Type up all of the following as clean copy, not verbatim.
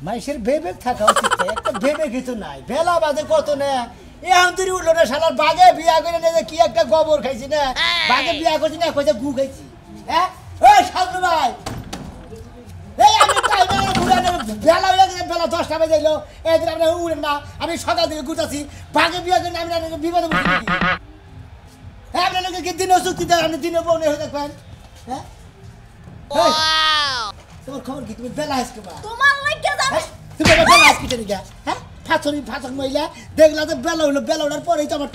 মাইশের ভেবে থাকা উচিত একটা ভেবে কিছু নাই বেলা বাজে কত না এখন তুই উঠলো না শালার বাঘে বিয়া করে নিয়ে কি একটা গোবর খাইছি না বাঘে বিয়া করছি না কইছে গু খাইছি হ্যাঁ ওই শালু ভাই এই আমি টাইমে ঘুরে বেলা হয়ে গেছে বেলা 10টা বাজে যাইলো এদিন আপনি উড়েন না আমি সকাল থেকে ঘুরতেছি বাঘে বিয়া করে আমি বিপদে পড়ছি হ্যাঁ আপনার কি দিনও চুক্তি দেন আপনি দিনও বউ হয়ে দেখবেন হ্যাঁ তোমার খবর কি তুমি বেলা আসকে বা তোমার লাগে যাবে তুমি বেলা আসকে চলে গা হ্যাঁ ফাঁসক মহিলা দেখলা তো বেলা হলো বেলা ওঠার পরেই তো আমার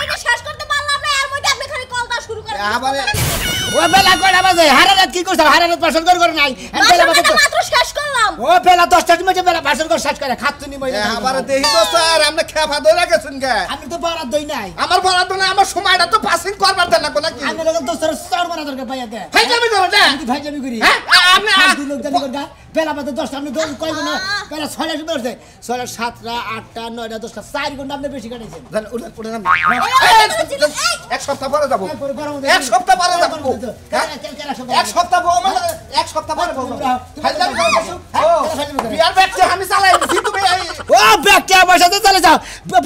এটা শেষ করতে পারলাম না এর মধ্যে আপনি খালি কলটা শুরু করেন আবার ও বেলা কয়টা বাজে হারারাত কি করছ হারারাত ভাষণ করে নাই বেলা মাত্র শেষ করলাম ও বেলা 10টার মধ্যে বেলা ভাষণ করে শেষ করে খাতুনি মহিলা আবার দেহি তো স্যার আমরা খেপা ধরে গেছেন কে আমি তো বরাদ দই নাই আমার বরাদ না আমার সময়টা তো পাসিং করবার দেন না কোন কি আমি লোক দোস্তর স্টার বানা দরকার পাইয়া দে ফাইজলামি করো না আমি ফাইজলামি করি হ্যাঁ আপনি দুই লোক জানি করগা বেলা বাজে 10টা আপনি দোষ কইব না বেলা 6টা শুরু হচ্ছে 6টা 7টা 8টা 9টা 10টা 4 ঘন্টা আপনি বেশি কাটাইছেন জান উড়ে না এক সপ্তাহ পরে যাব এক সপ্তাহ পরে যাব এক সপ্তাহ এক সপ্তাহ পরে বলবো ফাইজলামি করো বিয়ার ব্যাগটা আমি চালাই দিছি তুমি ও ব্যাগটা বসাতে চলে যাও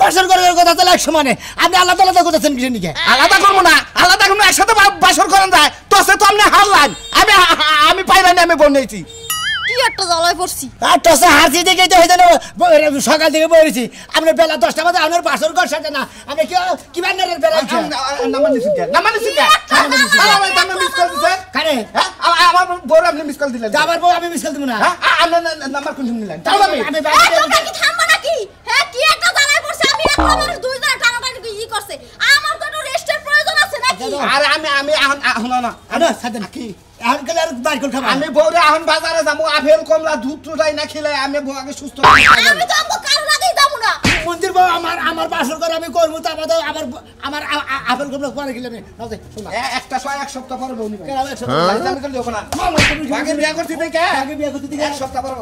বাসর করার কথা চলে এক সমানে আপনি আলাদা আলাদা করতেছেন কিসের নিকে আলাদা করবো না আলাদা করবো একসাথে বাসর করেন যায় তোসে তো আপনি হারলাম আমি পাইলাম আমি বনেছি কি একটা জ্বালায় পড়ছি আর তোসে হারছি দেখে তো হইতো না সকাল থেকে বলেছি আপনি বেলা 10টা বাজে আপনার বাসর ঘর সাথে না আপনি কি বান্নারের বেলা নামানি সিগা আমি মিস কল দিছে কারে আমার বড় আপনি মিস কল দিলেন যাবার পর আমি মিস কল দিব না আপনার নাম্বার কোন নিলেন তাও আমি কি থামবা নাকি হ্যাঁ কি একটা জ্বালায় পড়ছে আমি একটা মানুষ দুই জন টানাটানি কি করছে আমার তো রেস্টের প্রয়োজন আছে নাকি আরে আমি এখন না আরে সাথে কি এখন গেলে আর বাইর করে খাবো আমি বউরে এখন বাজারে যাবো আপেল কমলা দুধ টুটাই না খেলে আমি বউকে সুস্থ আমি তো আমগো কারো লাগেই যাবো না মন্দির বউ আমার বাসর করে আমি করবো তা বাদে আমার আপেল কমলা পরে খেলে আমি নাও দে শোনা একটা এক সপ্তাহ পরে বউ নিবে কেন এক সপ্তাহ আমি করে দেখো না আগে বিয়া করতে দেখে আগে বিয়ে করতে দিকে এক সপ্তাহ পরে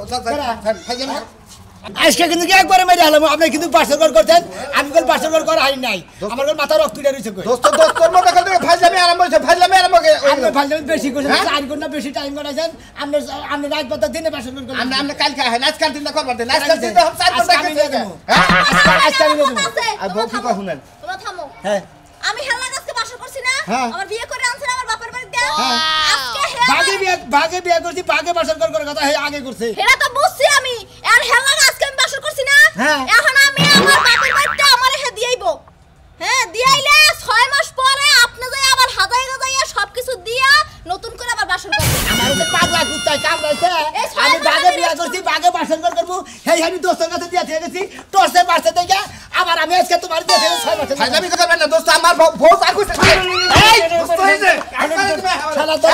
আজকে কিন্তু একবারে মেরে হলাম আপনি কিন্তু বাসর করতেন আমি কল বাসর করা হয় নাই আমার কল মাথা রক্ত উঠে রইছে কই দোস্তর মধ্যে কল ফাজলামি আরম্ভ হইছে ফাজলামি আরম্ভ হইছে আপনি ফাজলামি বেশি করেছেন 4 ঘন্টা বেশি টাইম করেছেন আপনি রাত বাদ দিনে বাসর করলেন আমরা কালকে হয় আজকাল দিন না করবার দেন আজকাল দিন তো 4 ঘন্টা আমি নিয়ে দেব আজকে আমি নিয়ে দেব আর বউ কি কই শুনেন তোমরা থামো হ্যাঁ আমি হেলা গাছকে বাসর করছি না হ্যাঁ। আমার বিয়ে করে আনছেন আমার বাপের বাড়িতে আজকে ভাগে বিয়ে করছি ভাগে বাসর করার কথা হে আগে করছে এটা তো বুঝছি আমি আর হেলা গাছকে আমি বাসর করছি না হ্যাঁ। এখন আমি আমার বাপের বাড়িতে আমারে হে দিয়াইবো হ্যাঁ দিয়াইলে 6 মাস পরে আপনি যাই আবার হাজাই গাজাইয়া সবকিছু দিয়া নতুন করে আবার বাসর করবেন আমার তো পাগলা কুত্তা কামড়াইছে আমি ভাগে বিয়ে করছি ভাগে বাসর করব হেই আমি দোস্তের কাছে দিয়ে থেকে গেছি তোরসে বাসতে থেকে আবার আমি আজকে তোমার দিয়ে 6 মাস ফাজলামি করবেন না দোস্ত আমার বউ আর কইছে এই দোস্ত হইছে শালা তো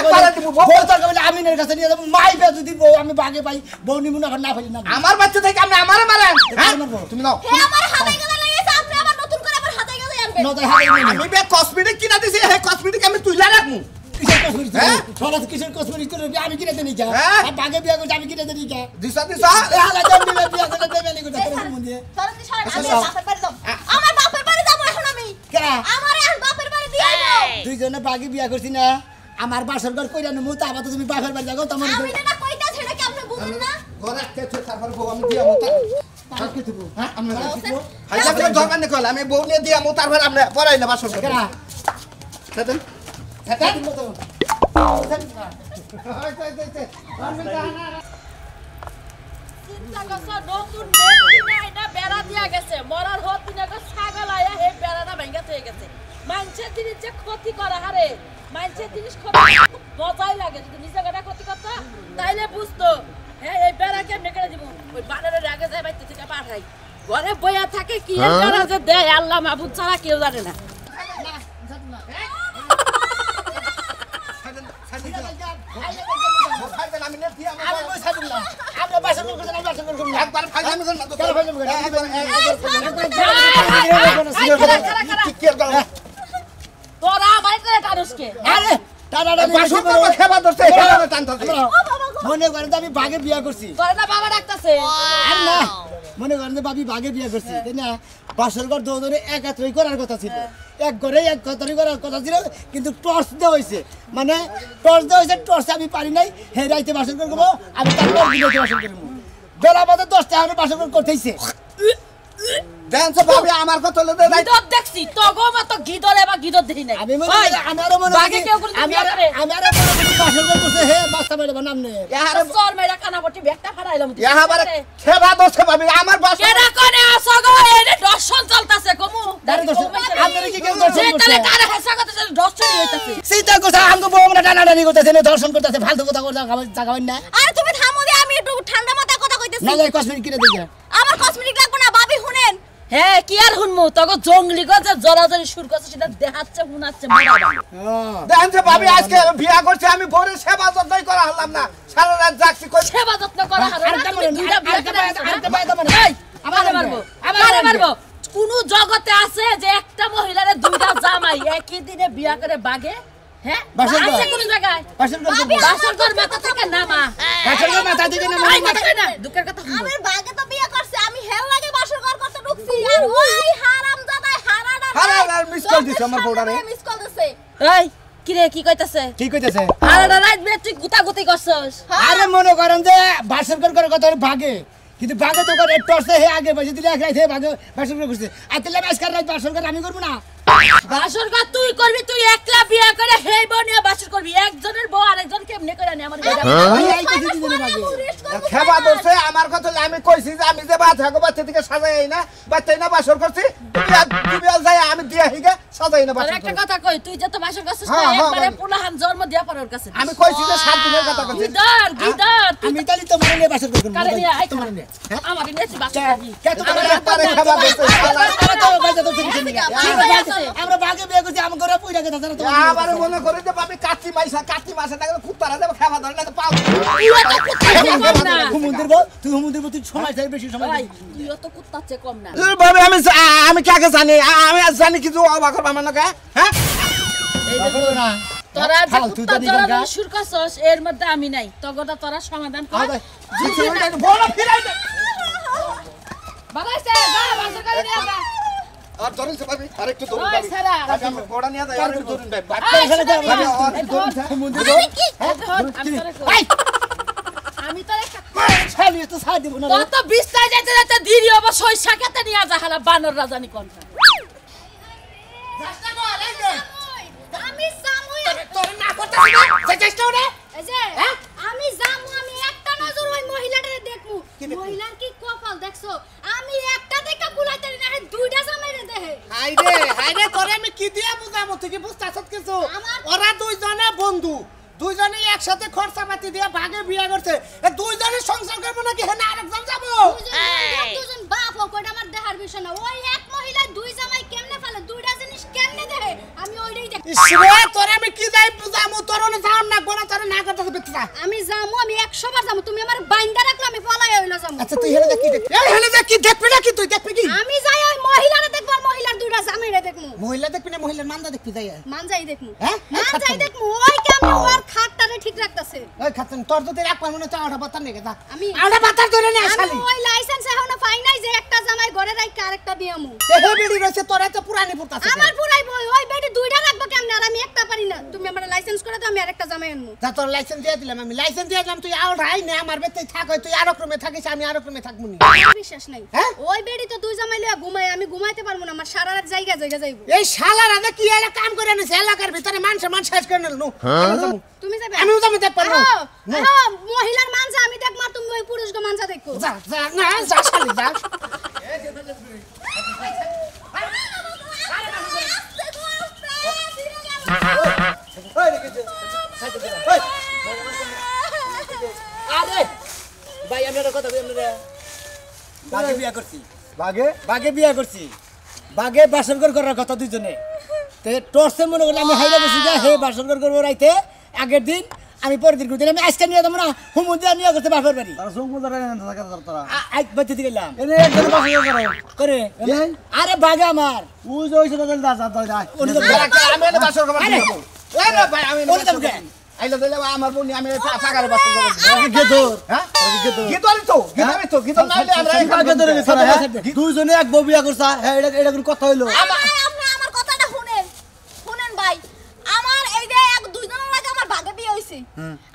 বউ তো বলে আমিনের কাছে নিয়ে যাব মাইবে যদি বউ আমি ভাগে পাই বউ নিমু না না পাইলি না আমার বাচ্চা থেকে আপনি আমারে মারেন হ্যাঁ তুমি নাও হে আমার হাজাই গাজা লাগাইছে আপনি আবার নতুন করে আবার হাজাই গাজাই আনবেন নতে হাই আমি বে কসমেটিক কিনা দিছি হে কসমেটিক আমি তুইলা রাখমু কিসের কসমেটিক শালা কিসের কসমেটিক করে আমি কিনে দেনি যা আর ভাগে বিয়ে করছি আমি কিনে দেনি যা দিশা এ হালা জম দিলে বিয়ে করে দেবে নি কথা তোর মন দিয়ে সরতে সর আমি বাপের বাড়ি যাব আমার বাপের বাড়ি যাব এখন আমি কেরা আমার এখন বাপের বাড়ি দিয়াইবো দুইজনে ভাগে বিয়ে করছি না আমার বাসর ঘর কইরা নমু তা আবার তুমি বাপের বাড়ি যাও তোমার আমি না কইতা ছেড়ে কি আপনি বুঝেন না ঘরে কে তারপর বউ আমি দিয়া মত কালকে তুমি হ্যাঁ আমরা হাইলা করে দরকার নেই কল আমি বউ নিয়ে দিয়া মত তারপর আমরা পড়াই না বাসর করে কেরা সেদিন সেটা দিন তো চিন্তা করছো নতুন মেয়ে নাই না বেড়া দিয়া গেছে মরার হত দিন একটা ছাগল আয়া হে বেড়াটা ভেঙে হয়ে গেছে মানুষের জিনিস যে ক্ষতি করে হারে মানুষের জিনিস ক্ষতি মজাই লাগে যদি নিজে গাটা ক্ষতি করতো তাইলে বুঝতো হ্যাঁ এই বেড়া কেমনে কেটে দিব ওই বানরের আগে যায় বাইতে থেকে পাঠাই ঘরে বইয়া থাকে কি বেড়া যে দেয় আল্লাহ মাহবুব ছাড়া কেউ জানে না আমি নে দিয়া আমি কই ছাড়ব না আমরা বাসর ঘর করছি না বাসর ঘর করব না একবার ফাজলামি কর না তো কেন ফাজলামি করেন? তোরা বাইরে টানুসকে আরে টানাটা বাসর করব খেবা ধরতে খেবা টানতে মনে করেন তো আমি ভাগে বিয়ে করছি তোরা না বাবা ডাকতাছে আর না মনে করেন যে ভাবি ভাগে বিয়ে করছি তাই না বাসর ঘর দুজনে একাত্রই করার কথা ছিল এক ঘরে এক কথারই করার কথা ছিল কিন্তু টর্চ দেওয়া হয়েছে মানে টর্চ দেওয়া হয়েছে টর্চ আমি পারি নাই হে রাইতে বাসর করবো আমি তারপর দিনে বাসর করবো বেলা বাজে 10টা আমি বাসর করতেইছে দেখছো ভাবি আমার কথা হলো দেই গিদর দেখছি তগো মত গিদরে বা গিদর দেখি নাই আমি মনে আমারও মনে বাগে কেউ করে বিয়া করে আমারও মনে বাসর করতেছে হে বাস্তা মেরে বানাম নে আরে সর মেরা কানাপটি ব্যাগটা ফাড়াইলাম ইয়াহাবারে সেবা দোছে ভাবি আমার বাসা কেডা কোনে আসো গো এনে দর্শন চলতাছে কমু দাঁড়ি দর্শন আপনারা কি কেউ দর্শন করছে তাহলে কারে হাসা করতেছে দর্শন হইতাছে চিন্তা করছে আমগো বউ আমরা টানাটানি করতেছে না দর্শন করতেছে ফালতু কথা কথা জাগাবেন না আরে তুমি থামো দি আমি একটু ঠান্ডা মাথায় কথা কইতেছি না যাই কসমেটিক কিনে দিই আমার কসমেটিক লাগবে না ভাবি শুনেন হ্যাঁ কি আর হুনমু তগো জঙ্গলি গজে জলাজলি শুর করছে সেটা দেখাচ্ছে হুনাচ্ছে মারা দেখছো ভাবি আজকে বিয়া করছে আমি বউরে সেবা যত্নই করা হলাম না সারা রাত জাগছি কই সেবা যত্ন করা হারে আরেকটা তুমি বলেন, দুইটা বিয়া আরেকটা করে বলেন, আনছো, আরেকটা হ্যাঁ? বলেন, এই, আমারে মারবো আমারে মারবো কোন জগতে আছে যে একটা মহিলারে দুইটা জামাই একই দিনে বিয়া করে বাগে হ্যাঁ বাসর ঘর। আছে কোন জায়গায় বাসর করতে বাসর ঘর মাথা থেকে নামা বাসর করে মাথা দিকে না এই মাথা না দুঃখের কথা শুনো আমার বাগে তো বিয়ে করছে আমি হেল লাগে বাসর ঘর করতে ঢুকছি আর ওই হারামজাদাই হারাডা হারাডার miss call দিছে আমার বউডারে। মিস কল দিছে এই কি রে কি কইতাছে ঠিক কইতেছে আরে রাত বে তুই গুতাগুতি করছস আরে মনে করেন যে বাসর করার কথা ভাগে কিন্তু ভাগে তো করে টর্চে হে আগে বসে দিলে এক রাইতে ভাগে বাসর করে করছে আর তাহলে আজকাল রাত বাসর করে আমি করব না বাসর ঘর তুই করবি তুই একলা বিয়া করে হেই বউ নিয়ে বাসর করবি একজনের বউ আরেকজন কেমনে করে আনে আমার বেটা আমি এই কথা দিতে ভাগে সেবা দোছে আমার কথা হলো আমি কইছি যে আমি যে বাচ্চা গো বাচ্চা থেকে সাজাই না বাচ্চাই না বাসর করছি বিয়া যাই আমি দিয়া হিগে সাজাই না আর বাসর একটা করছি। কথা কই তুই যত বাসর করছিস হ্যাঁ, না হ্যাঁ, একবারে বল। পুলাহান জন্ম দিয়া পড়ার কাছে আমি কইছি যে 7 দিনের কথা কইছি গিদর গিদর তুই আমি তাহলে তোমার নিয়ে বাসর করব কারে নিয়ে আই তোমার নিয়ে আমারে নিয়ে তুই বাসর করবি কে তোমার একবারে সেবা দোছে আমরা ভাগে বিয়ে করছি আমার ঘরে পুইরা গেছে না তোমার আবার মনে করে যে ভাবি কাচ্চি মাসে না গেলে কুত্তারা দেব খাওয়া ধরে না তো পাও তুইও তো কুত্তার চেয়ে কম না হুমুন্দির তুই সময় চাই বেশি সময় ভাই তুইও তো কুত্তার চেয়ে কম না ভাবি আমি কাকে জানি আমি আজ জানি কিছু অবাক করব আমার নাকি হ্যাঁ তোরা যে ফালতু কুত্তার জানি গঙ্গা। জড়াজড়ি শুরু করছস এর মধ্যে আমি নাই তগোটা তোরা সমাধান কর বড় ফিরাই দে বাবাইছে যা বাসর করে নিয়ে যা আর ধরুন ভাবি আরেকটু ধরুন ওই ভাবি সারা আমি গোড়া নিয়ে যাই আরেকটু ধরুন ভাই আমি তো একটা আমি কত বিস্তায় যেতে যেতে দিরি অবশ্যই সাকেতে নিয়ে যা হালা বানর রাজানি কোন আমি জামুই তোর না করতে চেষ্টা ওরে এই যে আমি জামু আমি একটা নজর ওই মহিলাটারে দেখমু মহিলার কি কপাল দেখছো আমি একটা দেখা কুলাইতে না দুইটা জামাইরে দেখে হাইরে তোরে আমি কি দিয়া বুঝাবো তুই কি বুঝতাছস কিছু আমার- ওরা দুইজনে বন্ধু দুইজনে একসাথে খরচাপাতি দিয়ে ভাগে বিয়ে করছে এ দুইজনে সংসার করব নাকি হেনা আরেকজন যাবো দুজন বাপ ও কইটা আমার দেখার বিষয় না ওই এক মহিলা দুই জামাই কেমনে ফেলে দুইটা জিনিস কেমনে দেখে আমি ওইটাই দেখ ইসরে তোরে আমি কি যাই বুঝামু তোর না যাও না গোনা তোরে না করতেছ বিচ্ছা আমি জামু আমি 100 বার জামু তুমি আমার বাইন্দা রাখলে আমি পলাই হইলো জামু আচ্ছা তুই হেলে দেখি দেখ এই হেলে যে কি দেখবি না কি তুই দেখবি কি আমি যাই ওই মহিলারে দেখব আর মহিলার দুইটা জামাইরে দেখমু মহিলা দেখবি না মহিলার মান্দা দেখবি যাই মান যাই দেখমু হ্যাঁ? মান যাই দেখমু ওই কেমনে ওর খাটটারে ঠিক রাখতাছে ওই খাতন তোর তো এক পার মনে তো আড়া বাতার নেগে যা আমি আড়া বাতার ধরে না আমি শালি ওই লাইসেন্স এখনো পাই নাই যে একটা জামাই ঘরে রাখি আরেকটা দিয়ামু এ হে বেড়ি রইছে তোর এত পুরানি পুরতাছে আমার পুরাই বই ওই বেটি দুইটা রাখবো কেমনে আর আমি একটা পারি না তুমি আমার লাইসেন্স করে দাও আমি আরেকটা জামাই আনমু যা তোর লাইসেন্স দিয়ে দিলাম আমি লাইসেন্স দিয়ে দিলাম তুই আড়াই না আমার বেতে থাক তুই আরো ক্রমে থাকিস আমি আরো ক্রমে থাকবো নি আমার বিশ্বাস নাই হ্যাঁ? ওই বেটি তো দুই জামাই লইয়া ঘুমাই আমি ঘুমাইতে পারবো না আমার সারা রাত জায়গা যাইবো এই শালার আদা কি এরা কাম করে নিছে এলাকার ভিতরে মানুষ শেষ করে নিল তুমি যাবে আমিও যাবো দেখ পারবো মহিলার মানসা আমি দেখমা তুমি ওই পুরুষ গো মানসা দেখো যা যা না যা শালি যা আরে ভাই আমি একটা কথা বলি আপনারা বাগে বিয়া করছি বাগে বিয়া করছি বাগে বাসরঘর করার কথা দুইজনে তে টর্চে মনে করলে আমি হাইরা বসি যা হে বাসরঘর করবো রাইতে আগের দিন আমি পরের দিন করতে আমি আজকে নিয়ে যাবো না হুমুদিয়া নিয়ে করতে বাপের বাড়ি আজ বাচ্চা দিয়ে গেলাম করে আরে বাগে আমার আমি এনে বাসর করব আরে। এই রে ভাই আমি ওরে যাবো কেন? আইলা দিলে আমার বোন আমি ফাগারে বাসর করব হ্যাঁ গিতলি তো গিতল নাইলে আমরা দুইজনে এক বউ বিয়া করছা এটা কোনো কথা হইলো আপনি আমার কথাটা শুনেন শুনেন ভাই আমার এই যে এক দুই দিনের আগে আমার ভাগে বিয়ে হইছে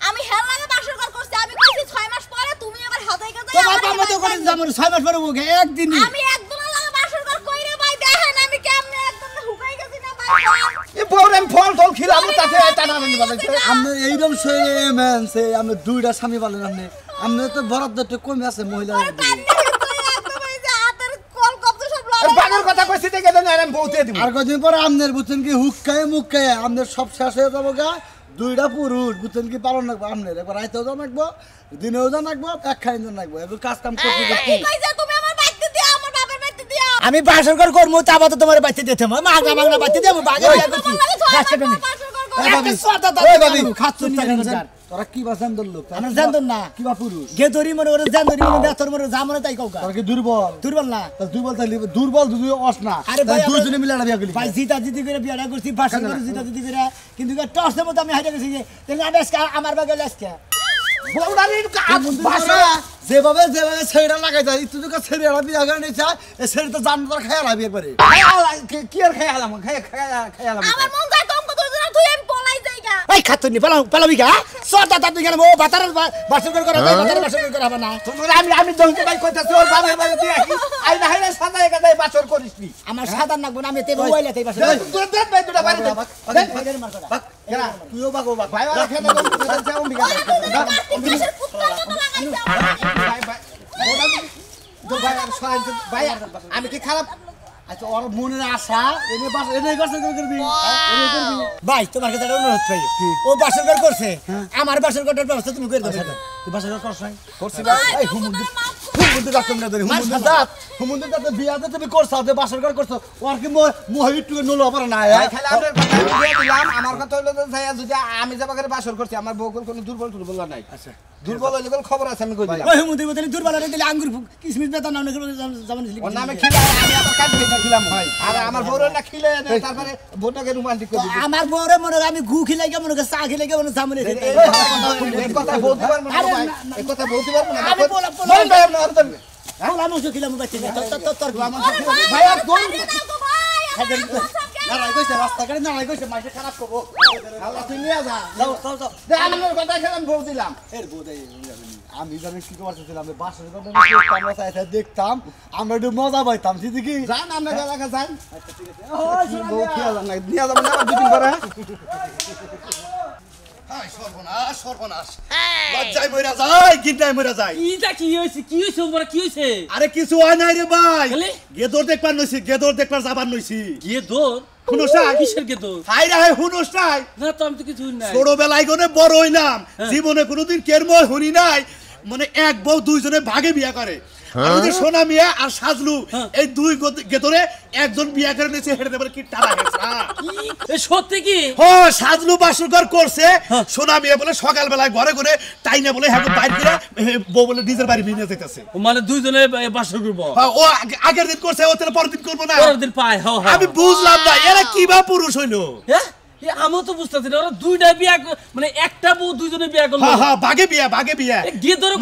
আমি হেল লাগে বাসর ঘর করছি আমি কইছি 6 মাস পরে তুমি আমার হাতে কাছে তোমার বাবা তো করে যাবো 6 মাস পরে বুকে একদিনই আমি একদিনের লাগে বাসর ঘর কইরে ভাই দেখেন আমি কেমনে একদম হুকাই গেছি না ভাই এ বউরেন ফল টল খিলাম তাতে টানাটানি বাজাইছে আপনি এইরকম শরীরে মেনছে আপনি দুইটা স্বামী পালেন আপনি তো বরাদ্দ একটু কমে আছে মহিলা বাগের কথা কইছি দেখে দেন আর আমি বউতে দিব আর কদিন পরে আপনার বুঝছেন কি হুক্কায় মুক্কায় আপনার সব শেষ হয়ে যাবো গা দুইটা পুরুষ বুঝছেন কি পালন রাখবো আপনার একবার রাইতেও জান রাখবো দিনেও জান রাখবো এক খাইন জান রাখবো এবার কাজ কাম করতে করতে তুমি আমার বাইতে দিও আমার বাবার বাইতে দিও আমি বাসর ঘর করবো তা তো তোমার বাইতে দিতে হবে মাগনা মাগনা বাইতে দেবো বাগে বিয়া করছি গাছটা নেই খাচ্ছুন তোরা কি বা জান লোক আমরা জানতাম না কি বা পুরুষ গেদরি মনে করে জানদরি মনে বেতর মনে জামনে তাই কাউকা তোরা কি দুর্বল দুর্বল না দুর্বল তাইলে দুর্বল দুই অস না আরে ভাই দুইজনে মিলে বিয়া গেলি ভাই জিতা জিতি করে বিয়াটা করছি বাসর করে জিতা জিতি করে কিন্তু টসের মতো আমি হাইটা গেছি তাহলে আমি আজকে আমার বাগে আজকে বউডারির ভাষা যেভাবে যেভাবে ছেড়ে লাগাই যায় তুই তো ছেড়ে বিয়া করে নিছা এ ছেড়ে তো জান তোর খেয়াল হবে একবারে কি আর খাইলাম খাইলাম আমার মন যায় কম কত দিন তুই আমি পলাই যাইগা এই খাতুনি পালাবি গা সরটা তা তুই কেন ও বাতার বাসর করে করা যায় বাতার বাসর করে হবে না তোমরা আমি দলতে ভাই কইতাছি ওর বাবার বাড়ি তুই আই না হাইরা সাদায় কাদায় বাছর করিস নি আমার সাধারণ লাগবে না আমি তে ওইলা তাই বাসর তোর দেখ ভাই দুটা বাড়ি দেখ ভাইদের মার কথা তুইও বাগো বাগ ভাই ওরা খেতে যাও বিগা দেশের কুত্তার মতো লাগাইছে ভাই ভাই তো ভাই ভাই আমি কি খারাপ আচ্ছা ওর মনের আশা এনে বাস এনে বাসা করে করবি এনে করবি ভাই তোমার কাছে একটা অনুরোধ পাই ও বাসর ঘর করছে আমার বাসর ঘরটার ব্যবস্থা তুমি করে দেবে তুই বাসা করছ নাই করছি এই হুমুন্দি রাখতাম না ধরে হুমুন্দি দাঁত বিয়াতে তুমি করছ যে বাসর ঘর করছ ওর কি মহি টু নলো পারে না ভাই খালি আপনার কথা দিয়ে দিলাম আমার কথা হলো যে ভাই যদি আমি যাবা করে বাসর করছি আমার বউ কোনো দুর্বল নাই আচ্ছা দুর্বল হইলে খবর আছে আমি কই দিলাম ওই হুমুন্দির মধ্যে দুর্বল হয়ে দিলে আঙ্গুর কিসমিস বেতা নাম জামান ওর নামে খিলা আমি আবার কাজ খেতে খিলাম ভাই আর আমার বউর না খিলে তারপরে বউটাকে রোমান্টিক করে দিবি আমার বউরে মনে আমি ঘু খিলাই গে মনে চা খিলাই গে মনে জামনে এই কথা বলতে পারবো না ভাই এই কথা বলতে পারবো না আমি বল ভাই আপনি আর দেন পোলা মুসু খিলাম বাচ্চা তোর ভাই আর দোন না রাই কইছে রাস্তা করে না রাই কইছে মাইকে খারাপ করব আল্লাহ তুই নিয়ে যা যাও যাও যাও দে আমার কথা খেলাম বউ দিলাম এর বোধে আমি জানি কি করতেছিলাম আমি বাসর ঘর আমরা চাইতে দেখতাম আমরা একটু মজা পাইতাম যদি কি যান আমরা এলাকা যান আচ্ছা ঠিক আছে বউ খেয়াল নাই নিয়ে যাবেন আবার দুদিন পরে হাই সর্বনাশ সর্বনাশ লজ্জায় মইরা যায় গিন্দায় মইরা যায় ইটা কি হইছে ওমরা কি হইছে আরে কিছু হয় নাই রে ভাই খালি? গেদর দেখবার নইছি গেদর দেখবার যাবার নইছি গিয়ে দোর শুনোস না কিসের গে দোর হাই রে হাই শুনোস নাই না তো আমি তো কিছু নাই ছোটবেলায় গনে বড় হইলাম জীবনে কোনোদিন কেরময় হরি নাই মানে এক বউ দুইজনে ভাগে বিয়া করে আমি যে সোনা মিয়া আর সাজলু এই দুই গেদরে একজন বিয়া করে নিয়েছে হেঁটে দেবার কি টানা গেছে এ সত্যি কি ও সাজলু বাসুরঘর করছে সোনা মিয়া বলে সকালবেলায় ঘরে ঘরে টাইনে বলে হ্যাঁ বাইর করে বউ বলে নিজের বাড়ি নিয়ে যেতেছে ও মানে দুইজনে বাসর করব ও আগের দিন করছে ও তাহলে পরের দিন করবো না পরের দিন পায় হ্যাঁ হ্যাঁ আমি বুঝলাম না এরা কিবা পুরুষ হইলো হ্যাঁ আমিও তো বুঝতেছি না ওরা দুইটা বিয়া মানে একটা বউ দুইজনে বিয়া করলো হ্যাঁ হ্যাঁ বাগে বিয়া গেদরে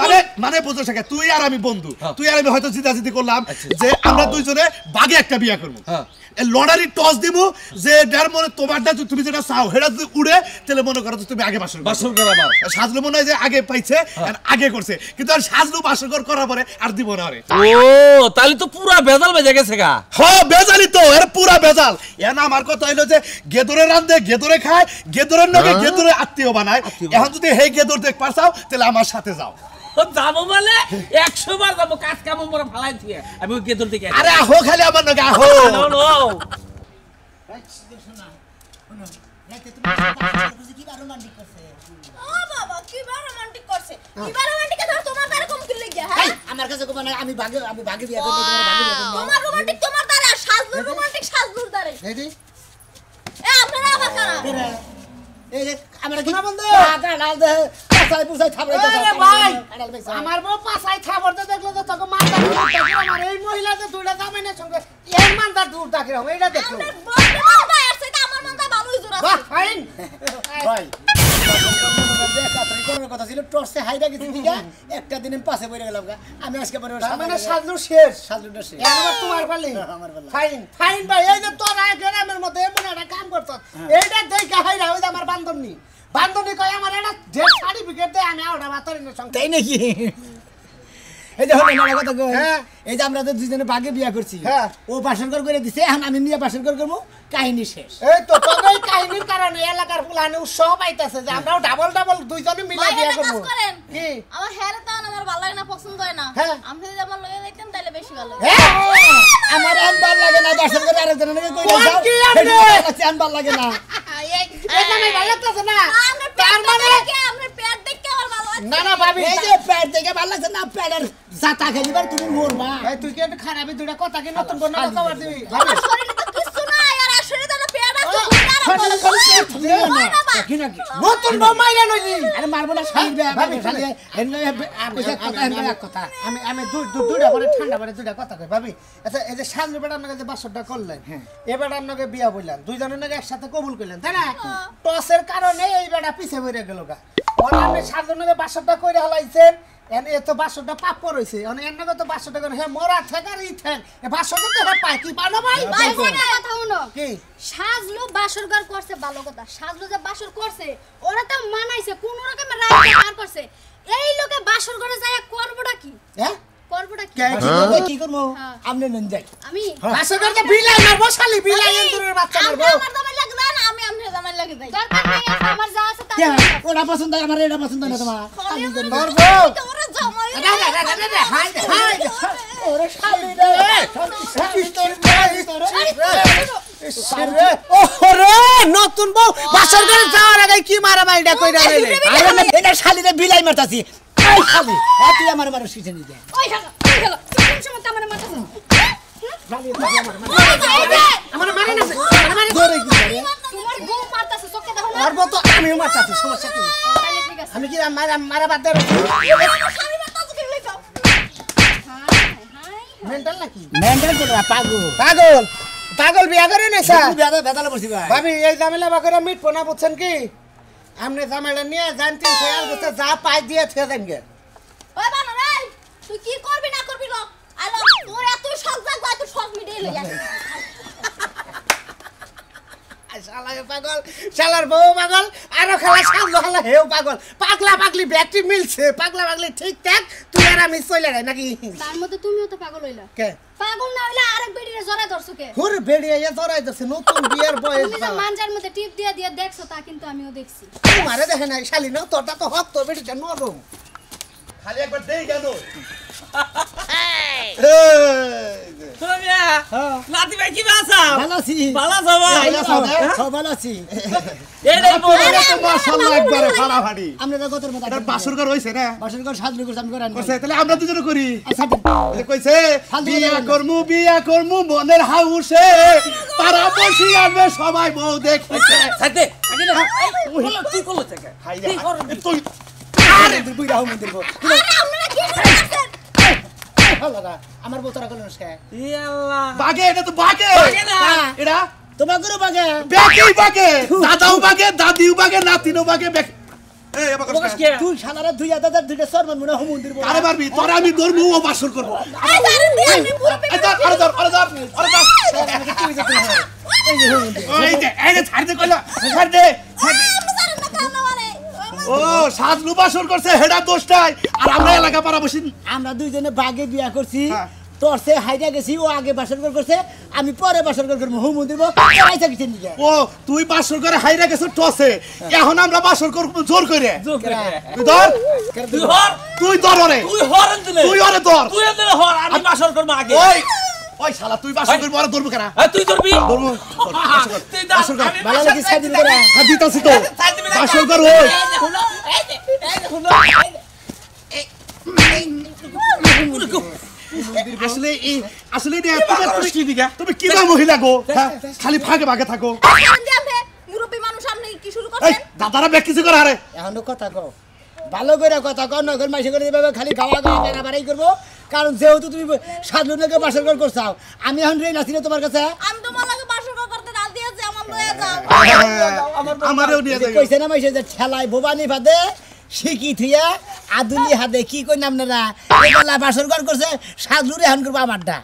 মানে বুঝতে শেখা তুই আর আমি বন্ধু তুই আর আমি হয়তো জিতাজিতি করলাম যে আমরা দুইজনে বাগে একটা বিয়া করবো লটারি টস দিব যে যার মনে তোমারটা তুমি যেটা চাও সেটা যদি উড়ে তাহলে মনে করো তুমি আগে বাসর করা সাজলু মনে হয় যে আগে পাইছে আর আগে করছে কিন্তু আর সাজলু বাসর করার পরে আর দিব না রে ও তাহলে তো পুরা বেজাল বেজে গেছে গা হ্যাঁ বেজালি তো এর পুরা বেজাল এর না আমার কথা হইলো যে গেদরে রান্ধে গেদরে খায় গেদরের নগে গেদরে আত্মীয় বানায় এখন যদি হে গেদর দেখ পারছাও তাহলে আমার সাথে যাও যাবো মানে 100 বার যাবো কাজ কাম মোরা ফালাই দিয়ে আমি ওই গেদর দিকে আরে আহো খালি আমার নগে আহো নো নো ও বাবা কি বা রোমান্টিক করছে কি বা রোমান্টিক ধর তোমার দ্বারা কম কি লাগি হ্যাঁ আমার কাছে কোন আমি ভাগে বিয়া করব তোমার ভাগে বিয়া করব তোমার রোমান্টিক তোমার দ্বারা সাজলুর রোমান্টিক সাজলুর দ্বারা এই এ আপনারা আবার কারা এই যে আমরা কি না বন্ধু কাঁড়াল দে পাছাই পুছাই থাবড়াইতে আরে ভাই আমার বউ পাছাই থাবড়তে দেখলে তো তোকে মানদার দূর দেখি আমার এই মহিলা যে দুইটা জামাইনের সঙ্গে এর মানদার দূর দেখি এইটা দেখো আপনার বড় মনটা আছে আমার মনটা ভালোই জোর বাহ আছে ফাইন ভাই কথা ছিল টর্চে হাইরা গেছি ঠিক একটা দিন পাশে পড়ে গেলাম আমি আজকে পরে মানে সাজলু শেষ সাজলুটা সে এবার তোমার পালি আমার পালা। ফাইন ফাইন ভাই এই যে তোর আয় গ্রামের মধ্যে এমন একটা কাম করছ এইটা দেখে হাইরা ওই যে আমার বান্ধবী কয় আমার একটা ডেথ সার্টিফিকেট দে আমি ওটা বাতরিনের সঙ্গে তাই নাকি এই যে হলো না কথা কই হ্যাঁ। এই যে আমরা তো দুজনে বাগে বিয়া করছি হ্যাঁ। ও বাসরঘর করে দিছে এখন আমি নিয়ে বাসরঘর করব কাহিনী শেষ এই তো তোদের এই কাহিনীর কারণে এলাকার ফুলানে উৎসাহ পাইতেছে যে আমরাও ডাবল ডাবল দুইজনে মিলে ভাই, বিয়ে একটা কাজ করবো করেন। কি আমার হেয়ার টান আমার ভালো লাগে না, পছন্দ হয় না। হ্যাঁ। আপনি যদি আমার লগে দেখতেন তাহলে বেশি ভালো লাগে। হ্যাঁ? আমার আনবার লাগে না বাসরঘর আরেকজনের কই কোন যাও কি আপনি? আনবার লাগে না এই জামাই ভালো লাগতেছে না আপনার তার পেট মানে দেখে, আপনার পেট দেখে আমার ভালো লাগে। না না ভাবি এই যে পেট দেখে ভালো লাগছে না পেটের জাতা খাইবার তুমি মরবা এই তুই কি একটু খারাপই দুইটা কথা কি নতুন করে না খবর দিবি আমার শরীরে তো কিছু নাই, আর আর শরীরে তো আমার পেট আছে, ও, বুঝতে আর শরীরে বলবো। শরীরে শরীরে হয় না বা? কি নাকি নতুন বউ মাইরা লইলি আরে মারবো না শালি বে ভাবি, শালি কথা কথা আমি আমি দুইটা পরে ঠান্ডা পরে দুইটা কথা কই ভাবি আচ্ছা এই যে সাজু বেটার নাকি যে বাসরটা করলেন এবার আপনাকে বিয়া বললেন দুইজনের নাকি একসাথে কবুল করলেন তাই না টসের কারণে এই বেটা পিছে বেরিয়ে গেল গা অনেক সাজু নাকি বাসরটা করে হালাইছেন এ তো বাসরটা পাপ রয়েছে অনেক এর নাকি তো বাসরটা করে হ্যাঁ মরা ঠেকার ইথেন এ বাসরটা তো হ্যাঁ পাই কি পানো ভাই ভাই, একটা কথা শুনো। কি সাজলো বাসর ঘর করছে ভালো কথা, সাজলো যে বাসর করছে ওরা তো মানাইছে, কোন রকমের রায় পার করছে। এই লোকে বাসর ঘরে যায় করবটা কি? হ্যাঁ করবটা কি? কি করবো হ্যাঁ। আমনে নন যাই আমি বাসর করতে বিলাই মারবো শালি বিলাই এন্দুরের বাচ্চা মারবো আমার দামে লাগে না, আমি আমনে দামে লাগে যাই। দরকার নেই, আমার যা আছে তাই। ওরা পছন্দ আমার এটা পছন্দ না তোমার খালি আমার করবো। ওরা জামাই না না না না না হাই হাই ওরে শালি রে ওরে নতুন বউ বাসর ঘরে যাওয়ার আগে কি মারামারিটা কইরা লইলে আরে এটা শালি রে বিলাই মারতাছি এই শালি তুই আমার মারো শিখে নিয়ে যা ওই শালা, ওই শালা, কোন সময় আমার মাথা আমার মারি না ধরে কি করে তোমার বউ মারতাছে, চোখে দেখো না? আর বউ তো আমিও মারতাছি সমস্যা কি তাহলে ঠিক আছে। আমি কি মারা বাদ দেব আমার স্বামী মারতাছে, কি লইছো? হাই, হাই। মেন্টাল নাকি মেন্টাল করে পাগল পাগল পাগল বিয়া করে না স্যার বেদালে বসি ভাই ভাবি এই ঝামেলা বাকরে মিটবো না বুঝছেন কি আমনে ঝামেলা নিয়ে জানতে শেয়ার করতে যা পাই দিয়ে থে দেনগে ওই বানর এই, তুই কি করবি না করবি লো? আলো, তোর এত শখ জাগবা, তুই শখ মিটিয়ে লই আয়। শালায় পাগল শালার বউ পাগল আরো খেলা সামলো খেলা হেও পাগল পাগলা পাগলি ব্যাটারি মিলছে পাগলা পাগলি ঠিকঠাক তুই আর আমি চলে যাই নাকি তার মধ্যে তুমিও তো পাগল হইলা। কে পাগল না হইলে আরেক বেটিরে জড়ায় ধরছো কে? হুর বেড়িয়ে ধরাইতেছে নতুন বিয়ের বয়স তুমি যে মানজার মধ্যে টিপ দিয়ে দিয়ে দেখছো তা কিন্তু আমিও দেখছি। তোমারে দেখে নাই শালি না তোরটা তো হক তো বেটিটা নরম খালি একবার দেই কেন শোনো মিয়া, নাতি ভাই কি বাসা? ভালো আছি ভালো আছো ভাই? ভালো আছি এই রে বউ। মাশাআল্লাহ একবারে ফাড়াফাড়ি আমরা তো গতর মত এটা বাসরঘর হইছে না বাসন কর সাজলু করছ আমি করান কইছে তাহলে আমরা দুজনে করি আচ্ছা এই যে কইছে ফালতু বিয়া করমু মনের হাউসে পাড়া বসি আসবে সবাই বউ দেখতেছে সাথে আগে না তুই করলো থেকে হাই রে তুই আরে তুই বুইরা হও মন্দির গো আরে আপনারা কি করছেন? ভালো লাগা আমার বোতরা কল নস্কা ই আল্লাহ বাগে এটা তো বাগে বাগে না। এটা তোমার গুরু বাগে বেকেই বাগে দাদাও বাগে দাদিও বাগে নাতিনও বাগে এই আবার প্রকাশ কষ্ট কে? তুই শালারা দুই হাজার দুইটা সরমান মনে হয় মন্দির আরে মারবি তোরা আমি ধরবো ও বাসর করবো আরে দাঁড়ান দিয়ে আমি পুরো এই ধর আরে ধর আরে ধর আরে ধর এই যে ছাড় দে কইলা ছাড় দে ছাড় দে। জানেন না কান্না মানে। ও সাজলু বাসর করছে হেডা দোষটাই আর আমরা এলাকা পাড়া বসি আমরা দুইজনে বাগে বিয়া করছি হ্যাঁ। তোর সে হাইডা গেছি ও আগে বাসর করছে আমি পরে বাসর করবো হো মন্দির আইসা কিছু নিয়ে ও তুই বাসর করে হাইরা গেছ টসে এখন আমরা বাসর করব জোর করে তুই ধর তুই হর তুই ধর ওরে তুই হরন দিলে তুই ওরে ধর তুই দিলে হর আমি বাসর করব আগে ওই ওই শালা তুই বাসর করবি ওরে ধরবি কেন তুই ধরবি ধরবো তুই দাও বাসর কর। আমি ভালো লাগে সাইদিন করে হাত দিতাছি তো বাসর কর ওই আসলে এই আসলে রে তুমি কি না মহিলা গো হ্যাঁ? খালি ভাগে ভাগে থাকো কারণ দিয়ে আপনি মুরব্বি মানুষ আপনি কি শুরু এই করছেন? দাদারা ব্যাক কিছু করে আরে এখনো কথা কও ভালো করে কথা কও নগর মাইসে করে দিবে খালি গাওয়া গাওয়া কেনা বাড়াই করবো কারণ যেহেতু তুমি সাজলুনকে বাসর কর করছাও আমি এখন রেই নাছি না তোমার কাছে আমি তোমার লাগে বাসর করতে ডাল দিয়েছি, আমার লয়ে যাও। আমারও নিয়ে যাবে কইছে না মাইসে যে ঠেলাই ভবানী ফাদে শিখি থুইয়া আদুলি হাদে কি কই নাম না এবেলা বাসর কর করছে সাজলুরে এখন করবো আমারটা